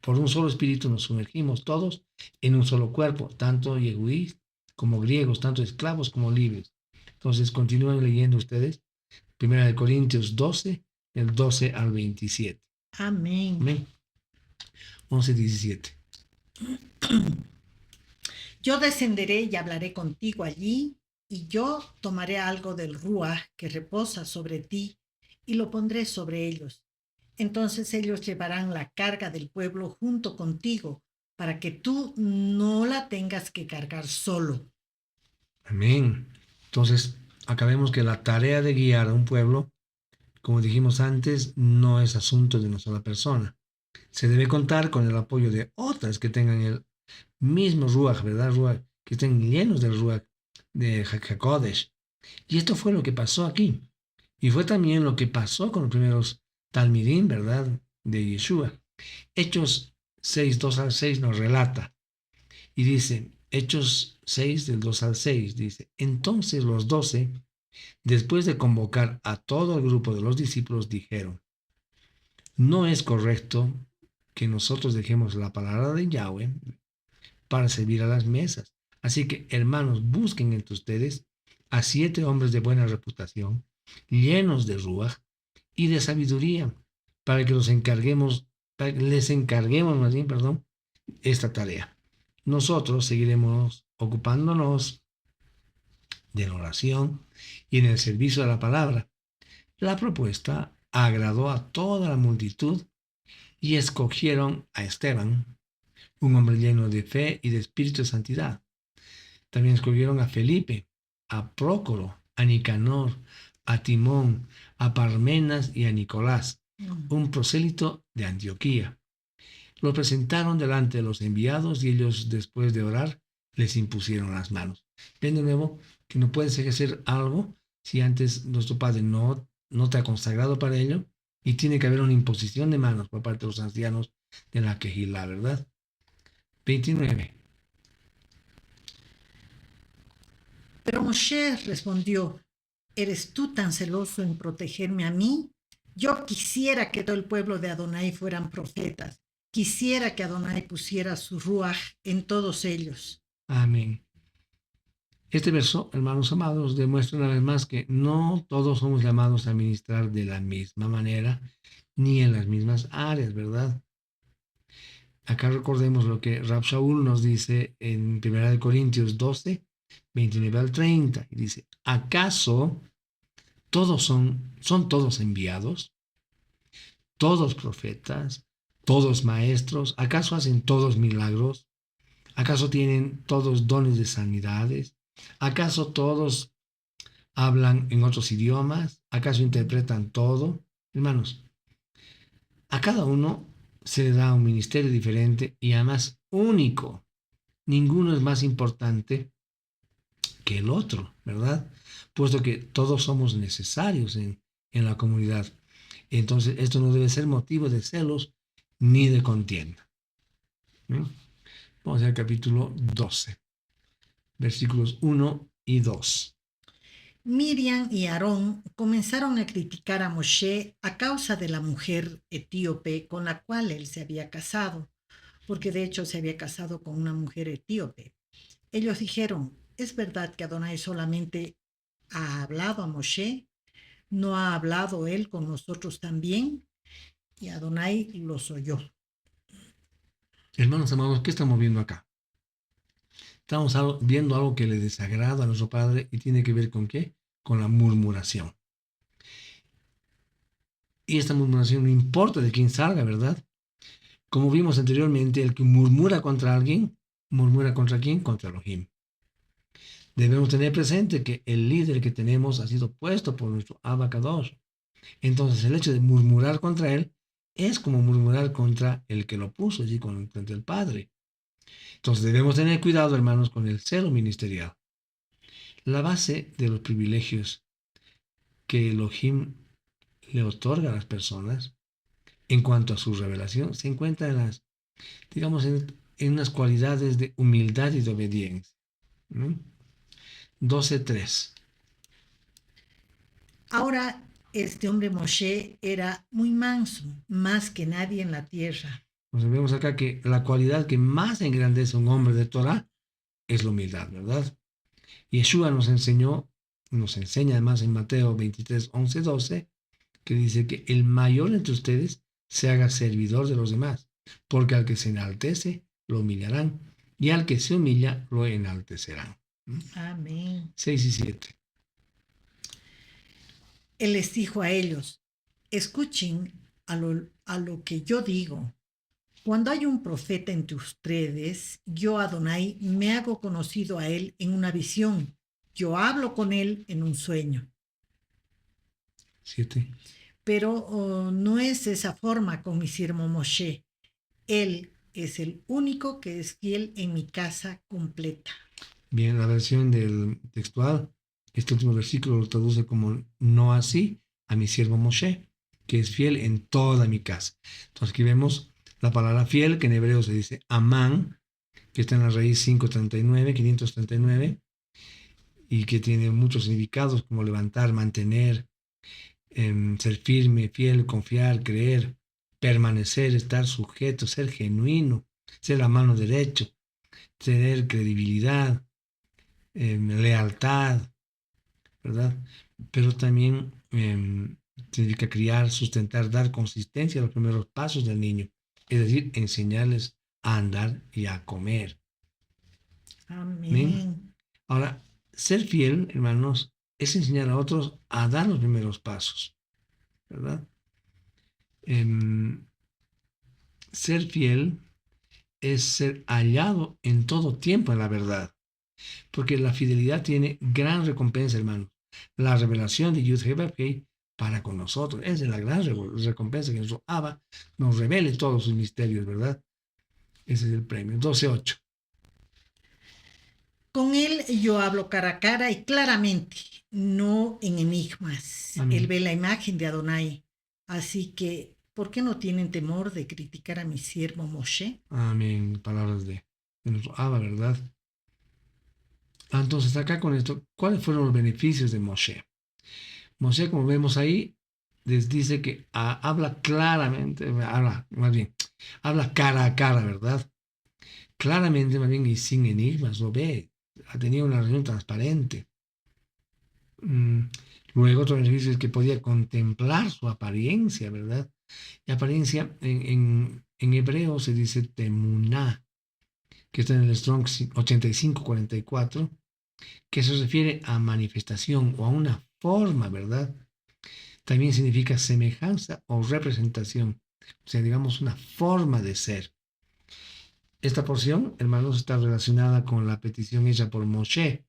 por un solo espíritu nos sumergimos todos en un solo cuerpo, tanto yehudíes como griegos, tanto esclavos como libres. Entonces, continúen leyendo ustedes, Primera de Corintios 12, del 12 al 27. Amén. Amén. 11:17. Yo descenderé y hablaré contigo allí, y yo tomaré algo del Ruach que reposa sobre ti, y lo pondré sobre ellos. Entonces ellos llevarán la carga del pueblo junto contigo, para que tú no la tengas que cargar solo. Amén. Entonces, acá vemos que la tarea de guiar a un pueblo, como dijimos antes, no es asunto de una sola persona. Se debe contar con el apoyo de otras que tengan el mismo Ruach, ¿verdad? Ruach, que estén llenos del Ruach de HaKodesh. Y esto fue lo que pasó aquí. Y fue también lo que pasó con los primeros Talmidim, ¿verdad? De Yeshua. Hechos 6, 2 al 6 nos relata. Y dice, Hechos 6 del 2 al 6 dice, entonces los 12, después de convocar a todo el grupo de los discípulos, dijeron, no es correcto que nosotros dejemos la palabra de Yahweh para servir a las mesas. Así que, hermanos, busquen entre ustedes a 7 hombres de buena reputación, llenos de ruaj y de sabiduría, para que les encarguemos más bien, esta tarea. Nosotros seguiremos ocupándonos de la oración y en el servicio de la palabra. La propuesta agradó a toda la multitud y escogieron a Esteban, un hombre lleno de fe y de espíritu de santidad. También escogieron a Felipe, a Prócoro, a Nicanor, a Timón, a Parmenas y a Nicolás, un prosélito de Antioquía. Lo presentaron delante de los enviados y ellos, después de orar, les impusieron las manos. Ven de nuevo que no puedes ejercer algo si antes nuestro Padre no te ha consagrado para ello, y tiene que haber una imposición de manos por parte de los ancianos de la Quejilá, ¿verdad? 29. Pero Moshe respondió, ¿eres tú tan celoso en protegerme a mí? Yo quisiera que todo el pueblo de Adonai fueran profetas. Quisiera que Adonai pusiera su ruaj en todos ellos. Amén. Este verso, hermanos amados, demuestra una vez más que no todos somos llamados a ministrar de la misma manera ni en las mismas áreas, ¿verdad? Acá recordemos lo que Rab Shaul nos dice en 1 Corintios 12, 29 al 30. Y dice, ¿acaso todos son todos enviados? ¿Todos profetas? ¿Todos maestros? ¿Acaso hacen todos milagros? ¿Acaso tienen todos dones de sanidades? ¿Acaso todos hablan en otros idiomas? ¿Acaso interpretan todo? Hermanos, a cada uno se le da un ministerio diferente y además único. Ninguno es más importante que el otro, ¿verdad? Puesto que todos somos necesarios en la comunidad. Entonces, esto no debe ser motivo de celos ni de contienda. ¿No? Vamos al capítulo 12, versículos 1 y 2. Miriam y Aarón comenzaron a criticar a Moshe a causa de la mujer etíope con la cual él se había casado, porque de hecho se había casado con una mujer etíope. Ellos dijeron, ¿es verdad que Adonai solamente ha hablado a Moshe? ¿No ha hablado él con nosotros también? Y Adonai los oyó. Hermanos amados, ¿qué estamos viendo acá? Estamos viendo algo que le desagrada a nuestro Padre y tiene que ver con ¿qué? Con la murmuración. Y esta murmuración no importa de quién salga, ¿verdad? Como vimos anteriormente, el que murmura contra alguien, murmura contra quién? Contra Elohim. Debemos tener presente que el líder que tenemos ha sido puesto por nuestro Abba Kadosh. Entonces el hecho de murmurar contra él es como murmurar contra el que lo puso, allí contra el Padre. Entonces debemos tener cuidado, hermanos, con el celo ministerial. La base de los privilegios que Elohim le otorga a las personas en cuanto a su revelación se encuentra en las, digamos, en unas cualidades de humildad y de obediencia. 12:3. Ahora, este hombre Moshe era muy manso, más que nadie en la tierra. Entonces vemos acá que la cualidad que más engrandece a un hombre de Torah es la humildad, ¿verdad? Yeshua nos enseña además en Mateo 23, 11, 12, que dice que el mayor entre ustedes se haga servidor de los demás, porque al que se enaltece, lo humillarán, y al que se humilla, lo enaltecerán. Amén. 6 y 7. Él les dijo a ellos, escuchen a lo que yo digo. Cuando hay un profeta entre ustedes, yo, Adonai, me hago conocido a él en una visión. Yo hablo con él en un sueño. 7. Pero no es esa forma con mi siervo Moshe. Él es el único que es fiel en mi casa completa. Bien, la versión del textual, este último versículo lo traduce como no así a mi siervo Moshe, que es fiel en toda mi casa. Entonces aquí vemos la palabra fiel, que en hebreo se dice amán, que está en la raíz 539, y que tiene muchos significados como levantar, mantener, ser firme, fiel, confiar, creer, permanecer, estar sujeto, ser genuino, ser la mano derecha, tener credibilidad, lealtad, ¿verdad? Pero también significa criar, sustentar, dar consistencia a los primeros pasos del niño, es decir, enseñarles a andar y a comer. ¿Bien? Amén. Ahora, ser fiel, hermanos, es enseñar a otros a dar los primeros pasos, ¿verdad? Ser fiel es ser hallado en todo tiempo en la verdad, porque la fidelidad tiene gran recompensa, hermanos. La revelación de Yud-Heh-Vav-Heh para con nosotros es de la gran recompensa que nuestro Abba nos revele todos sus misterios, ¿verdad? Ese es el premio. 12:8. Con él yo hablo cara a cara y claramente, no en enigmas. Él Amén. ve la imagen de Adonai. Así que, ¿por qué no tienen temor de criticar a mi siervo Moshe? Amén. Palabras de nuestro Abba, ¿verdad? Entonces, acá con esto, ¿cuáles fueron los beneficios de Moshe? Moshe, como vemos ahí, les dice que habla claramente, más bien, habla cara a cara, ¿verdad? Claramente, más bien, y sin enigmas, lo ve. Ha tenido una reunión transparente. Mm, Luego, otro beneficio es que podía contemplar su apariencia, ¿verdad? Y apariencia en hebreo se dice temuná, que está en el Strong 8544, que se refiere a manifestación o a una forma, ¿verdad? También significa semejanza o representación, o sea, digamos, una forma de ser. Esta porción, hermanos, está relacionada con la petición hecha por Moshe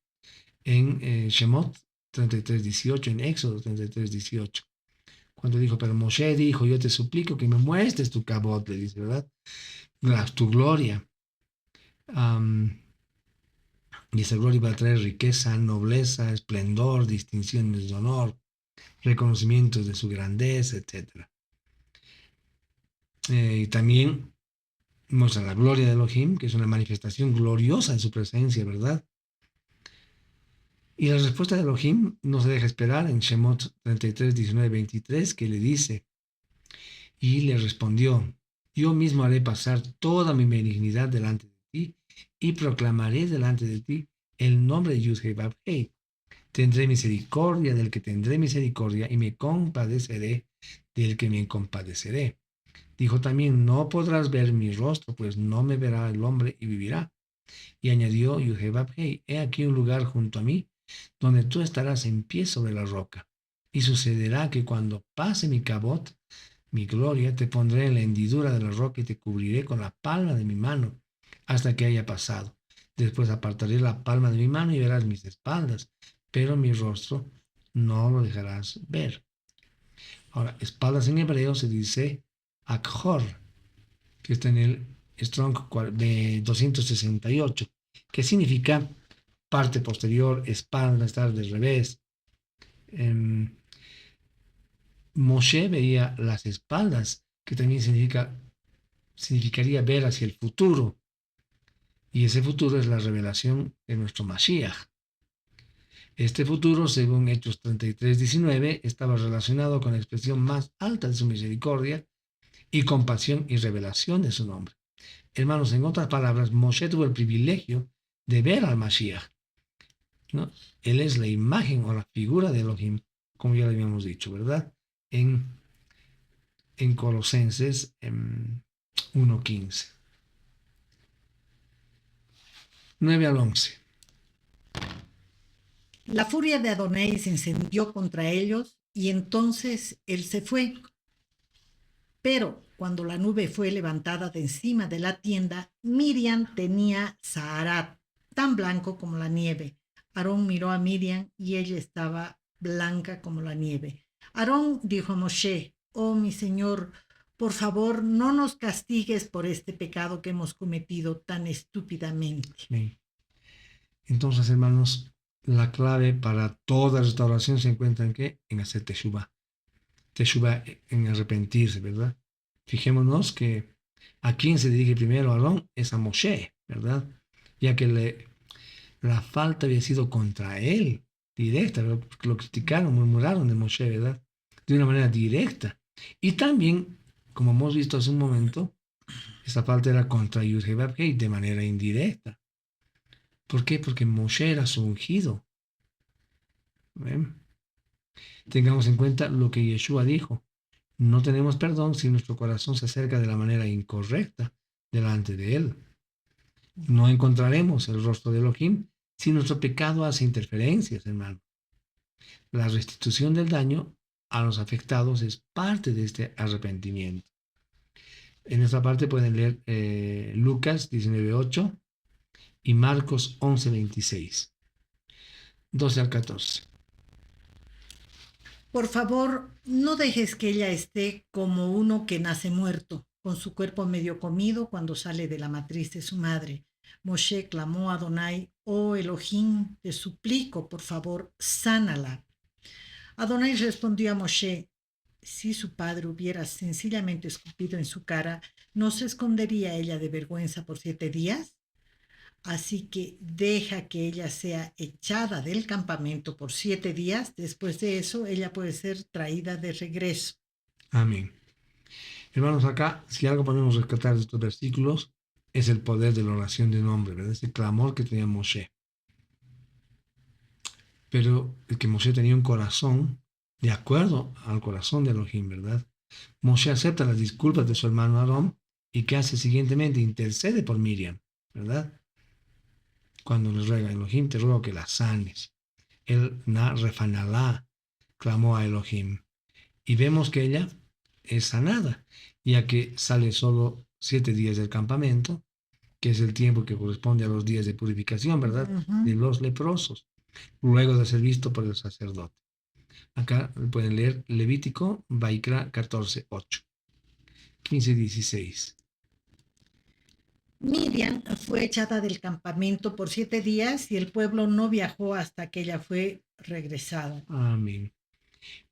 en Shemot 33:18, en Éxodo 33:18. Cuando dijo, pero Moshe dijo, yo te suplico que me muestres tu cabot, le dice, ¿verdad? Tu gloria. Um, y esa gloria va a traer riqueza, nobleza, esplendor, distinciones de honor, reconocimientos de su grandeza, etc. Y también muestra la gloria de Elohim, que es una manifestación gloriosa en su presencia, ¿verdad? Y la respuesta de Elohim no se deja esperar en Shemot 33:19-23, que le dice, y le respondió, yo mismo haré pasar toda mi benignidad delante de ti y proclamaré delante de ti el nombre de Yud-Heh-Vav-Heh. Tendré misericordia del que tendré misericordia y me compadeceré del que me compadeceré. Dijo también, no podrás ver mi rostro, pues no me verá el hombre y vivirá. Y añadió Yud-Heh-Vav-Heh, he aquí un lugar junto a mí, donde tú estarás en pie sobre la roca. Y sucederá que cuando pase mi cabot, mi gloria, te pondré en la hendidura de la roca y te cubriré con la palma de mi mano hasta que haya pasado. Después apartaré la palma de mi mano y verás mis espaldas, pero mi rostro no lo dejarás ver. Ahora, espaldas en hebreo se dice akhor, que está en el Strong de 268, que significa parte posterior, espalda, estar de revés. Moshe veía las espaldas, que también significaría ver hacia el futuro, y ese futuro es la revelación de nuestro Mashiach. Este futuro, según Hechos 33:19, estaba relacionado con la expresión más alta de su misericordia y compasión y revelación de su nombre. Hermanos, en otras palabras, Moshe tuvo el privilegio de ver al Mashiach, ¿no? Él es la imagen o la figura de Elohim, como ya lo habíamos dicho, ¿verdad? En Colosenses 1:15. 9-11. La furia de Adonai se encendió contra ellos y entonces él se fue. Pero cuando la nube fue levantada de encima de la tienda, Miriam tenía Zaharat, tan blanco como la nieve. Aarón miró a Miriam y ella estaba blanca como la nieve. Aarón dijo a Moshe, oh mi señor, por favor no nos castigues por este pecado que hemos cometido tan estúpidamente. Bien. Entonces, hermanos, la clave para toda restauración se encuentra en qué? En hacer teshuvah. Teshuvah en arrepentirse, ¿verdad? Fijémonos que a quien se dirige primero Aarón es a Moshe, ¿verdad? ya que la falta había sido contra él, directa, lo criticaron, murmuraron de Moshe, ¿verdad? De una manera directa. Y también, como hemos visto hace un momento, esa falta era contra Yud-Heh-Vav-Heh de manera indirecta. ¿Por qué? Porque Moshe era su ungido. ¿Ven? Tengamos en cuenta lo que Yeshua dijo. No tenemos perdón si nuestro corazón se acerca de la manera incorrecta delante de Él. No encontraremos el rostro de Elohim si nuestro pecado hace interferencias, hermano. La restitución del daño a los afectados es parte de este arrepentimiento. En esta parte pueden leer Lucas 19:8 y Marcos 11:26, 12 al 14. Por favor, no dejes que ella esté como uno que nace muerto, con su cuerpo medio comido cuando sale de la matriz de su madre. Moshe clamó a Adonai: oh Elohim, te suplico, por favor, sánala. Adonai respondió a Moshe: si su padre hubiera sencillamente escupido en su cara, ¿no se escondería ella de vergüenza por 7 días? Así que deja que ella sea echada del campamento por 7 días. Después de eso, ella puede ser traída de regreso. Amén. Hermanos, acá, si algo podemos rescatar de estos versículos, es el poder de la oración de un hombre, ¿verdad? Ese clamor que tenía Moshe. Pero el que Moshe tenía un corazón de acuerdo al corazón de Elohim, ¿verdad? Moshe acepta las disculpas de su hermano Aarón y que hace siguientemente, intercede por Miriam, ¿verdad? Cuando le ruega: Elohim, te ruego que la sanes. Él, refanalá, clamó a Elohim. Y vemos que ella es sanada, ya que sale solo 7 días del campamento, que es el tiempo que corresponde a los días de purificación, ¿verdad? De los leprosos, luego de ser visto por el sacerdote. Acá pueden leer Levítico, Vaikra 14:8, 15:16. Miriam fue echada del campamento por 7 días y el pueblo no viajó hasta que ella fue regresada. Amén.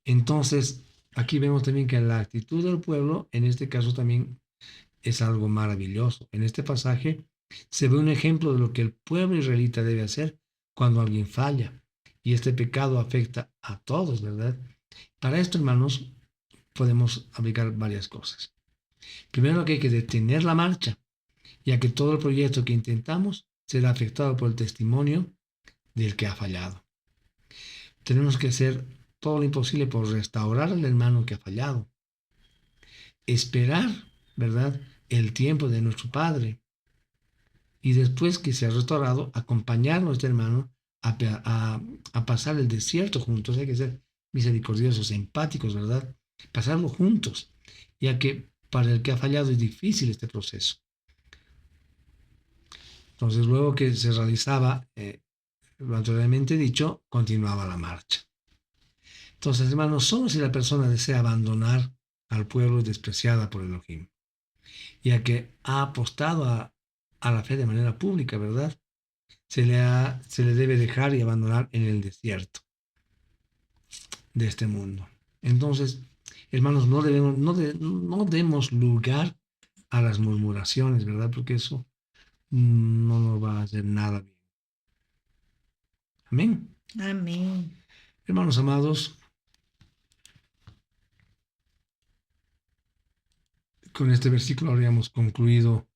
Entonces, aquí vemos también que la actitud del pueblo, en este caso también es algo maravilloso. En este pasaje se ve un ejemplo de lo que el pueblo israelita debe hacer cuando alguien falla. Y este pecado afecta a todos, ¿verdad? Para esto, hermanos, podemos aplicar varias cosas. Primero, que hay que detener la marcha, ya que todo el proyecto que intentamos será afectado por el testimonio del que ha fallado. Tenemos que hacer todo lo imposible por restaurar al hermano que ha fallado. Esperar, ¿verdad?, el tiempo de nuestro Padre. Y después que se ha restaurado, acompañar a nuestro hermano a pasar el desierto juntos. Hay que ser misericordiosos, empáticos, ¿verdad? Pasarlo juntos, ya que para el que ha fallado es difícil este proceso. Entonces, luego que se realizaba lo anteriormente dicho, continuaba la marcha. Entonces, hermanos, solo si la persona desea abandonar al pueblo es despreciada por Elohim, ya que ha apostado a la fe de manera pública, ¿verdad? Se le debe dejar y abandonar en el desierto de este mundo. Entonces, hermanos, no demos lugar a las murmuraciones, ¿verdad? Porque eso no nos va a hacer nada bien. Amén. Amén. Hermanos amados, con este versículo habríamos concluido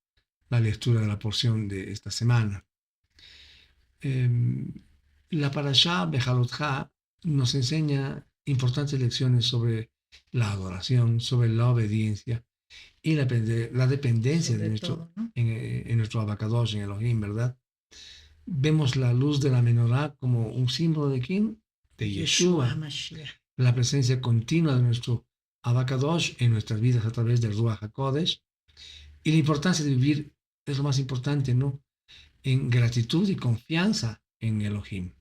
la lectura de la porción de esta semana. La Parashá Bejalotja nos enseña importantes lecciones sobre la adoración, sobre la obediencia y la dependencia de nuestro, ¿no?, en nuestro Abacadosh, en Elohim, ¿verdad? Vemos la luz de la menorá como un símbolo de ¿quién? De Yeshua. La presencia continua de nuestro Abacadosh en nuestras vidas a través del Ruach HaKodesh. Y la importancia de vivir es lo más importante, ¿no?, en gratitud y confianza en Elohim.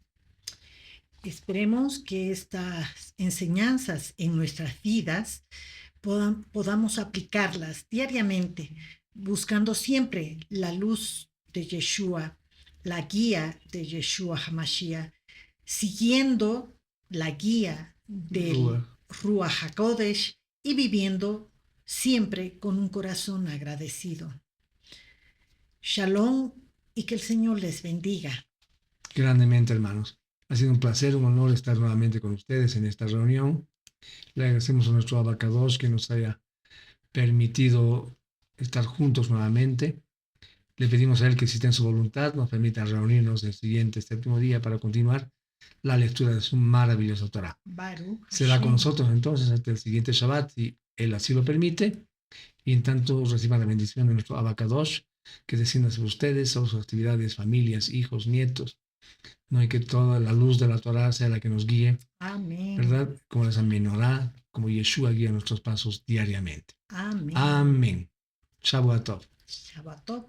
Esperemos que estas enseñanzas en nuestras vidas podamos aplicarlas diariamente, buscando siempre la luz de Yeshua, la guía de Yeshua HaMashiach, siguiendo la guía del Ruach HaKodesh y viviendo siempre con un corazón agradecido. Shalom y que el Señor les bendiga. Grandemente, hermanos. Ha sido un placer, un honor estar nuevamente con ustedes en esta reunión. Le agradecemos a nuestro abacados que nos haya permitido estar juntos nuevamente. Le pedimos a Él que, si está en su voluntad, nos permita reunirnos el siguiente, séptimo día para continuar la lectura de su maravillosa Torah. Baruch Será Hashem. con nosotros entonces hasta el siguiente Shabbat, si Él así lo permite. Y en tanto reciban la bendición de nuestro abacados, que descienda sobre ustedes, sobre sus actividades, familias, hijos, nietos. No hay que toda la luz de la Torah sea la que nos guíe, Amén. ¿verdad? Como la Menorá, como Yeshua guía nuestros pasos diariamente. Amén. Amén. Shabbat Tov. Shabbat Tov.